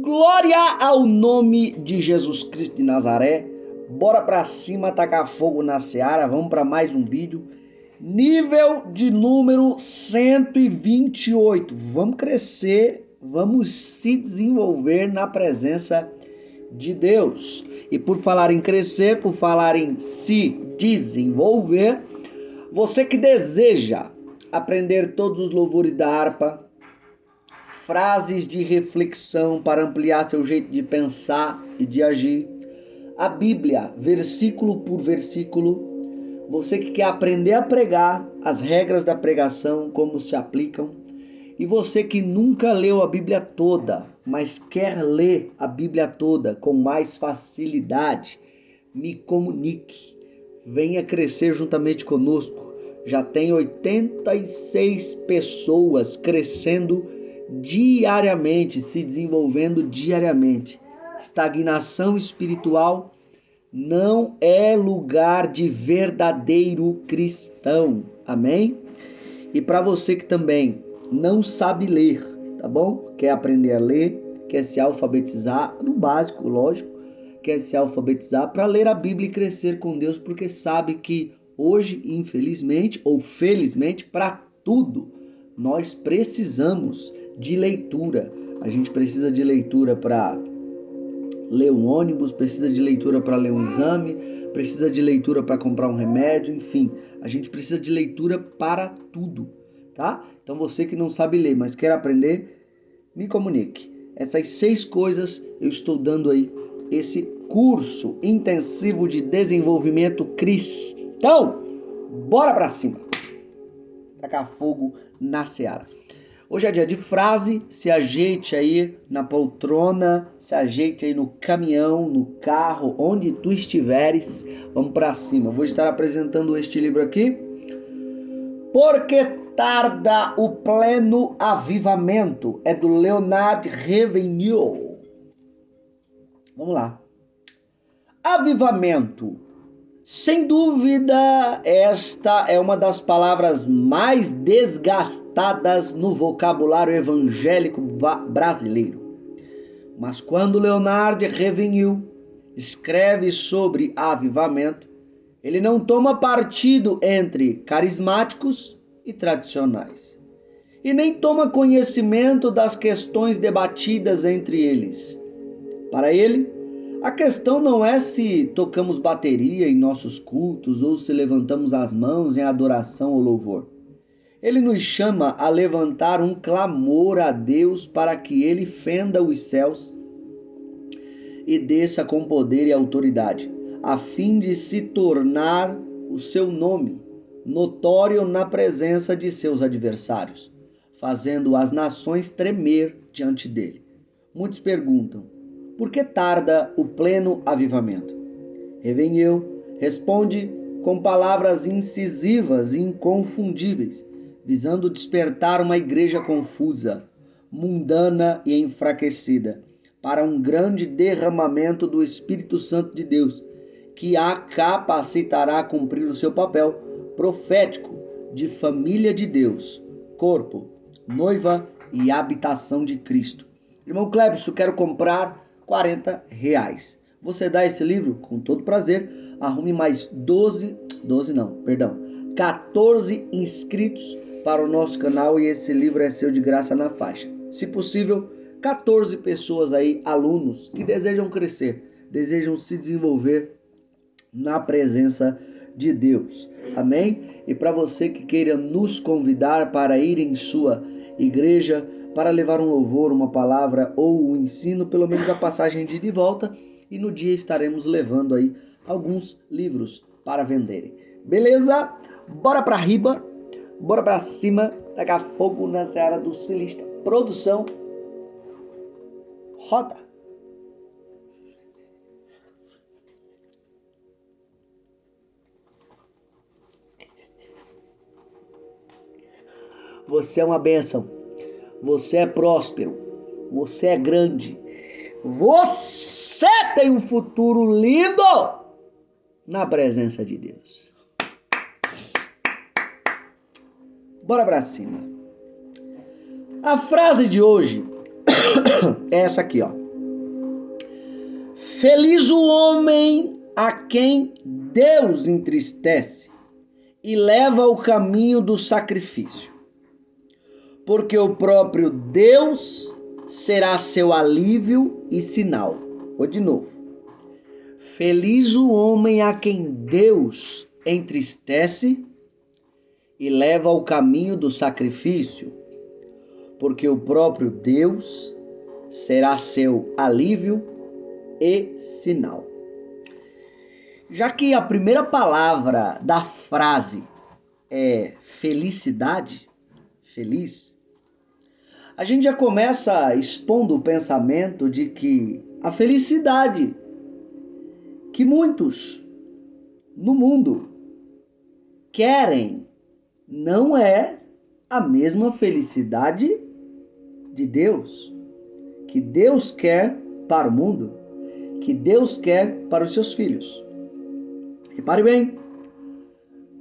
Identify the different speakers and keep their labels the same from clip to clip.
Speaker 1: Glória ao nome de Jesus Cristo de Nazaré. Bora pra cima, tacar fogo na seara. Vamos para mais um vídeo. Nível de número 128. Vamos crescer, vamos se desenvolver na presença de Deus. E por falar em crescer, por falar em se desenvolver, você que deseja aprender todos os louvores da harpa, frases de reflexão para ampliar seu jeito de pensar e de agir, a Bíblia, versículo por versículo, você que quer aprender a pregar, as regras da pregação, como se aplicam, e você que nunca leu a Bíblia toda, mas quer ler a Bíblia toda com mais facilidade, me comunique, venha crescer juntamente conosco. Já tem 86 pessoas crescendo diariamente, se desenvolvendo diariamente. Estagnação espiritual não é lugar de verdadeiro cristão. Amém? E para você que também não sabe ler, tá bom? Quer aprender a ler, quer se alfabetizar, no básico, lógico, quer se alfabetizar para ler a Bíblia e crescer com Deus, porque sabe que hoje, infelizmente ou felizmente, para tudo, nós precisamos de leitura. A gente precisa de leitura para ler um ônibus, precisa de leitura para ler um exame, precisa de leitura para comprar um remédio, enfim, a gente precisa de leitura para tudo, tá? Então você que não sabe ler, mas quer aprender, me comunique. Essas 6 coisas eu estou dando aí, esse curso intensivo de desenvolvimento cristão. Bora pra cima! Tacar fogo na seara. Hoje é dia de frase, se ajeite aí na poltrona, se ajeite aí no caminhão, no carro, onde tu estiveres, vamos pra cima. Vou estar apresentando este livro aqui. Porque tarda o pleno avivamento, é do Leonard Ravenhill. Vamos lá. Avivamento. Sem dúvida, esta é uma das palavras mais desgastadas no vocabulário evangélico brasileiro. Mas quando Leonard Ravenhill escreve sobre avivamento, ele não toma partido entre carismáticos e tradicionais. E nem toma conhecimento das questões debatidas entre eles. Para ele, a questão não é se tocamos bateria em nossos cultos ou se levantamos as mãos em adoração ou louvor. Ele nos chama a levantar um clamor a Deus para que Ele fenda os céus e desça com poder e autoridade, a fim de se tornar o seu nome notório na presença de seus adversários, fazendo as nações tremer diante dele. Muitos perguntam: por que tarda o pleno avivamento? Ravenhill responde com palavras incisivas e inconfundíveis, visando despertar uma igreja confusa, mundana e enfraquecida, para um grande derramamento do Espírito Santo de Deus, que a capacitará a cumprir o seu papel profético de família de Deus, corpo, noiva e habitação de Cristo. Irmão Clebson, quero comprar R$40. Você dá esse livro? Com todo prazer. Arrume mais 14 inscritos para o nosso canal e esse livro é seu de graça na faixa. Se possível, 14 pessoas aí, alunos, que desejam crescer, desejam se desenvolver na presença de Deus. Amém? E para você que queira nos convidar para ir em sua igreja, para levar um louvor, uma palavra ou um ensino, pelo menos a passagem de ida e volta, e no dia estaremos levando aí alguns livros para venderem. Beleza? Bora pra riba, bora pra cima, tacar fogo na seara do Silista. Produção, roda! Você é uma bênção. Você é próspero, você é grande, você tem um futuro lindo na presença de Deus. Bora pra cima. A frase de hoje é essa aqui, ó. Feliz o homem a quem Deus entristece e leva ao caminho do sacrifício, porque o próprio Deus será seu alívio e sinal. Vou de novo. Feliz o homem a quem Deus entristece e leva ao caminho do sacrifício, porque o próprio Deus será seu alívio e sinal. Já que a primeira palavra da frase é felicidade, feliz, a gente já começa expondo o pensamento de que a felicidade que muitos no mundo querem não é a mesma felicidade de Deus, que Deus quer para o mundo, que Deus quer para os seus filhos. Repare bem,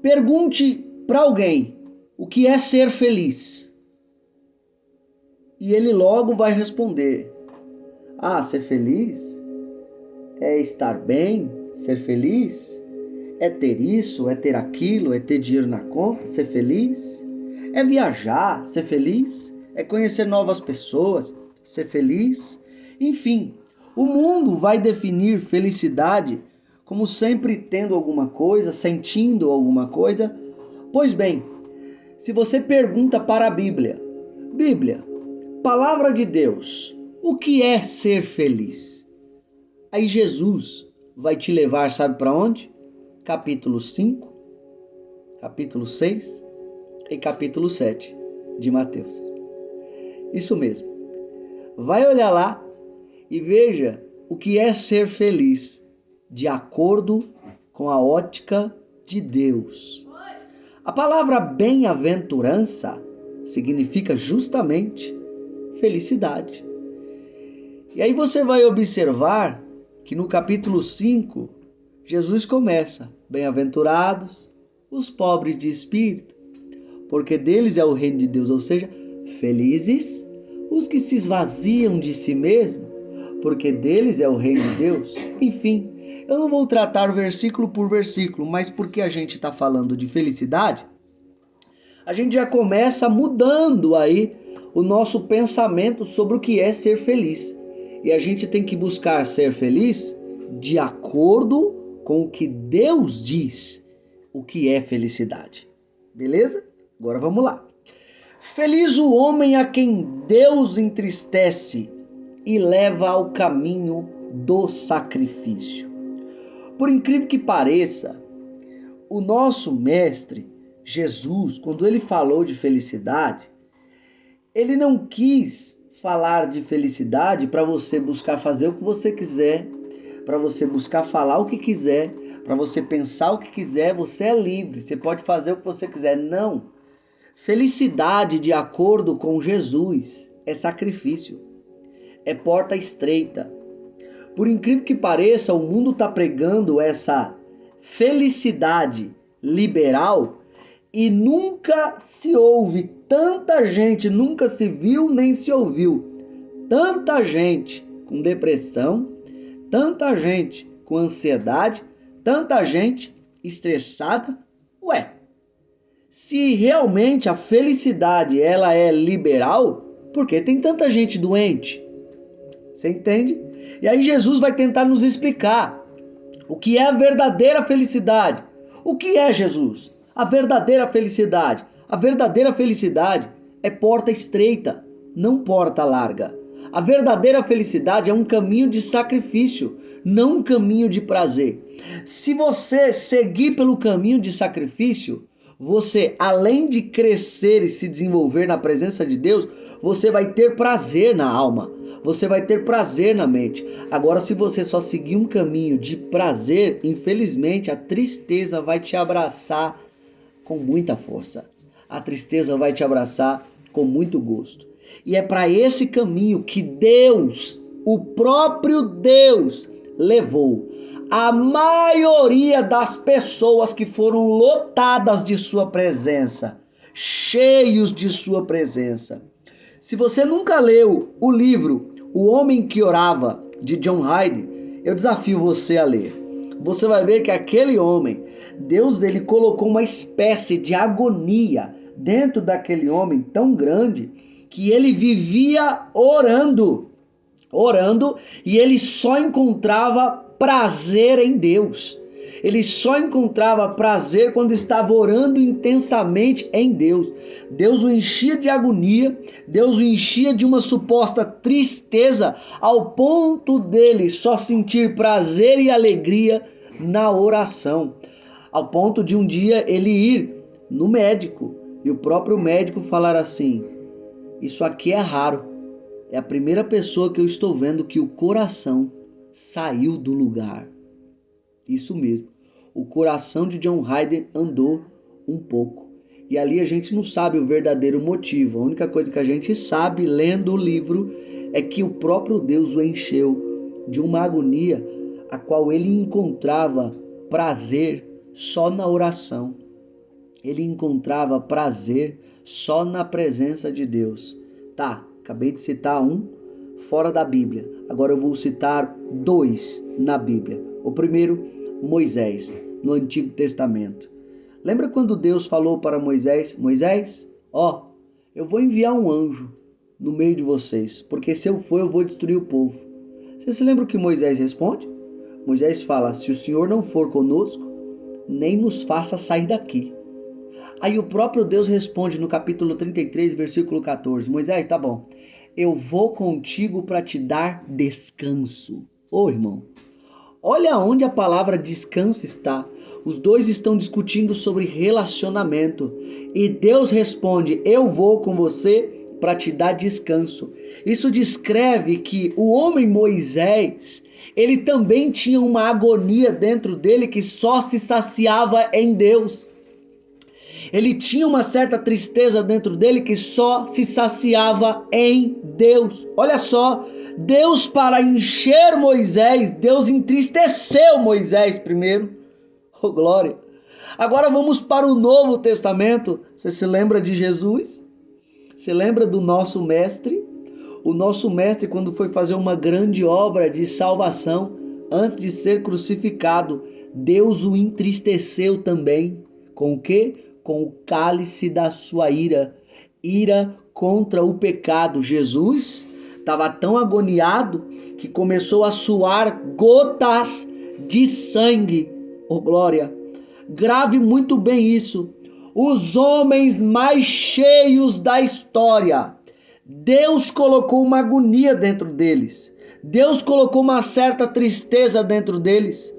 Speaker 1: pergunte para alguém o que é ser feliz. E ele logo vai responder: ser feliz é estar bem, ser feliz é ter isso, é ter aquilo, é ter dinheiro na conta, ser feliz é viajar, ser feliz é conhecer novas pessoas, ser feliz. Enfim, o mundo vai definir felicidade como sempre tendo alguma coisa, sentindo alguma coisa. Pois bem, se você pergunta para a Bíblia, palavra de Deus, o que é ser feliz? Aí Jesus vai te levar, sabe para onde? Capítulo 5, capítulo 6 e capítulo 7 de Mateus. Isso mesmo. Vai olhar lá e veja o que é ser feliz de acordo com a ótica de Deus. A palavra bem-aventurança significa justamente felicidade. E aí você vai observar que no capítulo 5, Jesus começa: bem-aventurados os pobres de espírito, porque deles é o reino de Deus. Ou seja, felizes os que se esvaziam de si mesmos, porque deles é o reino de Deus. Enfim, eu não vou tratar versículo por versículo, mas porque a gente está falando de felicidade, a gente já começa mudando aí o nosso pensamento sobre o que é ser feliz. E a gente tem que buscar ser feliz de acordo com o que Deus diz o que é felicidade. Beleza? Agora vamos lá. Feliz o homem a quem Deus entristece e leva ao caminho do sacrifício. Por incrível que pareça, o nosso mestre Jesus, quando ele falou de felicidade, ele não quis falar de felicidade para você buscar fazer o que você quiser, para você buscar falar o que quiser, para você pensar o que quiser. Você é livre, você pode fazer o que você quiser. Não. Felicidade, de acordo com Jesus, é sacrifício, é porta estreita. Por incrível que pareça, o mundo está pregando essa felicidade liberal e nunca se ouve tanta gente, nunca se viu nem se ouviu tanta gente com depressão, tanta gente com ansiedade, tanta gente estressada. Ué, se realmente a felicidade ela é liberal, por que tem tanta gente doente? Você entende? E aí Jesus vai tentar nos explicar o que é a verdadeira felicidade. O que é, Jesus? A verdadeira felicidade. A verdadeira felicidade é porta estreita, não porta larga. A verdadeira felicidade é um caminho de sacrifício, não um caminho de prazer. Se você seguir pelo caminho de sacrifício, você, além de crescer e se desenvolver na presença de Deus, você vai ter prazer na alma, você vai ter prazer na mente. Agora, se você só seguir um caminho de prazer, infelizmente a tristeza vai te abraçar com muita força. A tristeza vai te abraçar com muito gosto. E é para esse caminho que Deus, o próprio Deus, levou a maioria das pessoas que foram lotadas de sua presença, cheios de sua presença. Se você nunca leu o livro O Homem que Orava, de John Hyde, Eu desafio você a ler. Você vai ver que aquele homem, Deus ele colocou uma espécie de agonia dentro daquele homem tão grande que ele vivia orando, e ele só encontrava prazer em Deus. Ele só encontrava prazer quando estava orando intensamente em Deus. Deus o enchia de agonia, Deus o enchia de uma suposta tristeza, ao ponto dele só sentir prazer e alegria na oração. Ao ponto de um dia ele ir no médico e o próprio médico falar assim: isso aqui é raro. É a primeira pessoa que eu estou vendo que o coração saiu do lugar. Isso mesmo. O coração de John Haydn andou um pouco. E ali a gente não sabe o verdadeiro motivo. A única coisa que a gente sabe lendo o livro é que o próprio Deus o encheu de uma agonia a qual ele encontrava prazer só na oração. Ele encontrava prazer só na presença de Deus. Tá, acabei de citar um fora da Bíblia. Agora eu vou citar dois na Bíblia. O primeiro, Moisés, no Antigo Testamento. Lembra quando Deus falou para Moisés: Moisés, eu vou enviar um anjo no meio de vocês, porque se eu for, eu vou destruir o povo. Você se lembra o que Moisés responde? Moisés fala: se o Senhor não for conosco, nem nos faça sair daqui. Aí o próprio Deus responde no capítulo 33, versículo 14: Moisés, tá bom, eu vou contigo para te dar descanso. Irmão, olha onde a palavra descanso está. Os dois estão discutindo sobre relacionamento. E Deus responde: eu vou com você para te dar descanso. Isso descreve que o homem Moisés, ele também tinha uma agonia dentro dele que só se saciava em Deus. Ele tinha uma certa tristeza dentro dele que só se saciava em Deus. Olha só, Deus, para encher Moisés, Deus entristeceu Moisés primeiro. Oh, glória! Agora vamos para o Novo Testamento. Você se lembra de Jesus? Se lembra do nosso mestre? O nosso mestre, quando foi fazer uma grande obra de salvação, antes de ser crucificado, Deus o entristeceu também. Com o quê? Com o cálice da sua ira. Ira contra o pecado. Jesus estava tão agoniado que começou a suar gotas de sangue. Oh, glória! Grave muito bem isso. Os homens mais cheios da história, Deus colocou uma agonia dentro deles. Deus colocou uma certa tristeza dentro deles,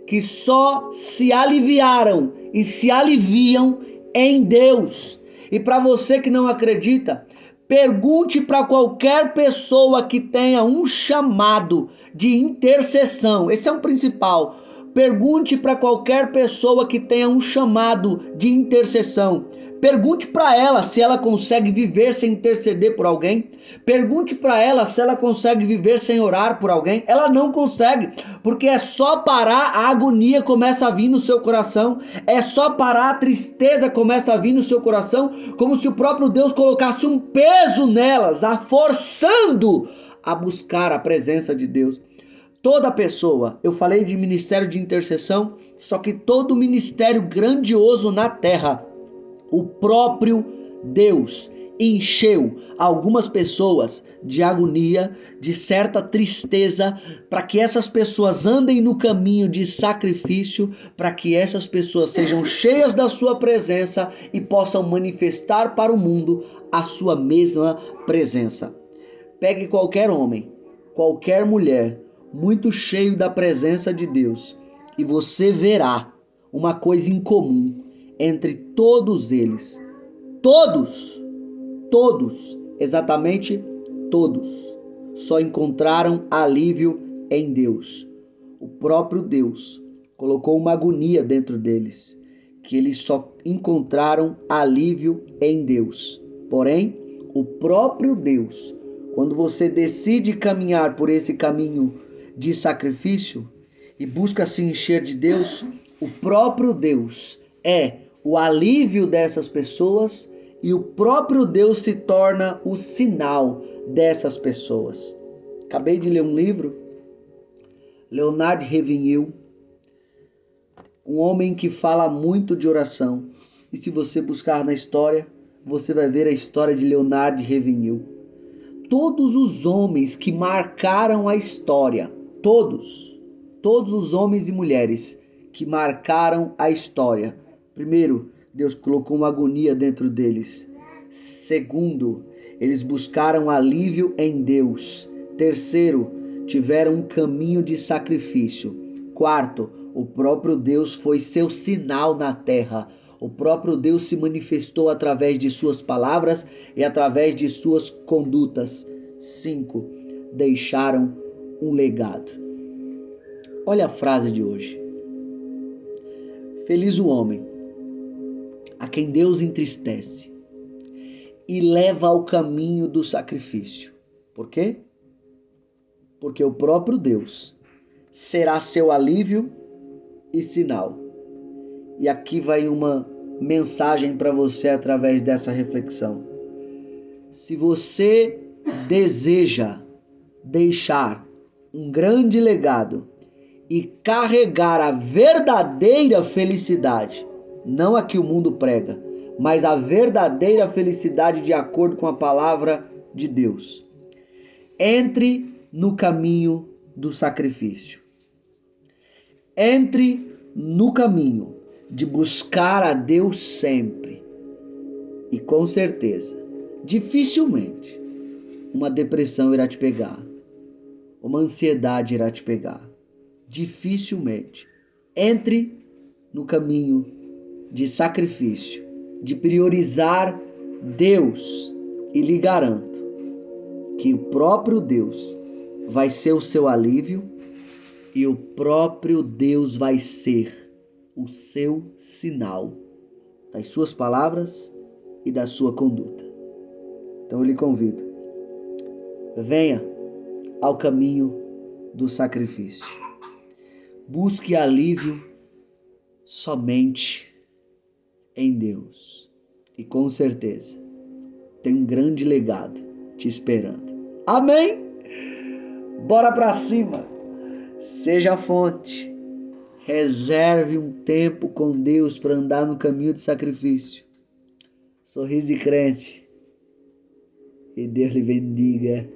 Speaker 1: que só se aliviaram e se aliviam em Deus. E para você que não acredita, pergunte para qualquer pessoa que tenha um chamado de intercessão. Esse é o principal. Pergunte para qualquer pessoa que tenha um chamado de intercessão. Pergunte para ela se ela consegue viver sem interceder por alguém. Pergunte para ela se ela consegue viver sem orar por alguém. Ela não consegue, porque é só parar, a agonia começa a vir no seu coração. É só parar, a tristeza começa a vir no seu coração, como se o próprio Deus colocasse um peso nelas, a forçando a buscar a presença de Deus. Toda pessoa, eu falei de ministério de intercessão, só que todo ministério grandioso na terra, o próprio Deus encheu algumas pessoas de agonia, de certa tristeza, para que essas pessoas andem no caminho de sacrifício, para que essas pessoas sejam cheias da sua presença e possam manifestar para o mundo a sua mesma presença. Pegue qualquer homem, qualquer mulher, muito cheio da presença de Deus, e você verá uma coisa em comum entre todos eles. Todos, exatamente todos, só encontraram alívio em Deus. O próprio Deus colocou uma agonia dentro deles, que eles só encontraram alívio em Deus. Porém, o próprio Deus, quando você decide caminhar por esse caminho de sacrifício e busca se encher de Deus, o próprio Deus é o alívio dessas pessoas e o próprio Deus se torna o sinal dessas pessoas. Acabei de ler um livro Leonard Ravenhill, um homem que fala muito de oração. E se você buscar na história, você vai ver a história de Leonard Ravenhill. Todos os homens que marcaram a história, todos os homens e mulheres que marcaram a história. Primeiro, Deus colocou uma agonia dentro deles. Segundo, eles buscaram alívio em Deus. Terceiro, tiveram um caminho de sacrifício. Quarto, o próprio Deus foi seu sinal na terra. O próprio Deus se manifestou através de suas palavras e através de suas condutas. 5. Deixaram um legado. Olha a frase de hoje. Feliz o homem a quem Deus entristece e leva ao caminho do sacrifício. Por quê? Porque o próprio Deus será seu alívio e sinal. E aqui vai uma mensagem para você através dessa reflexão. Se você deseja deixar um grande legado e carregar a verdadeira felicidade, não a que o mundo prega, mas a verdadeira felicidade de acordo com a palavra de Deus, entre no caminho do sacrifício. Entre no caminho de buscar a Deus sempre. E com certeza, dificilmente, uma depressão irá te pegar. Uma ansiedade irá te pegar. Dificilmente. Entre no caminho de sacrifício, de priorizar Deus. E lhe garanto que o próprio Deus vai ser o seu alívio e o próprio Deus vai ser o seu sinal das suas palavras e da sua conduta. Então eu lhe convido, venha ao caminho do sacrifício. Busque alívio somente em Deus. E com certeza tem um grande legado te esperando. Amém? Bora pra cima. Seja a fonte. Reserve um tempo com Deus para andar no caminho de sacrifício. Sorriso de crente. E Deus lhe bendiga.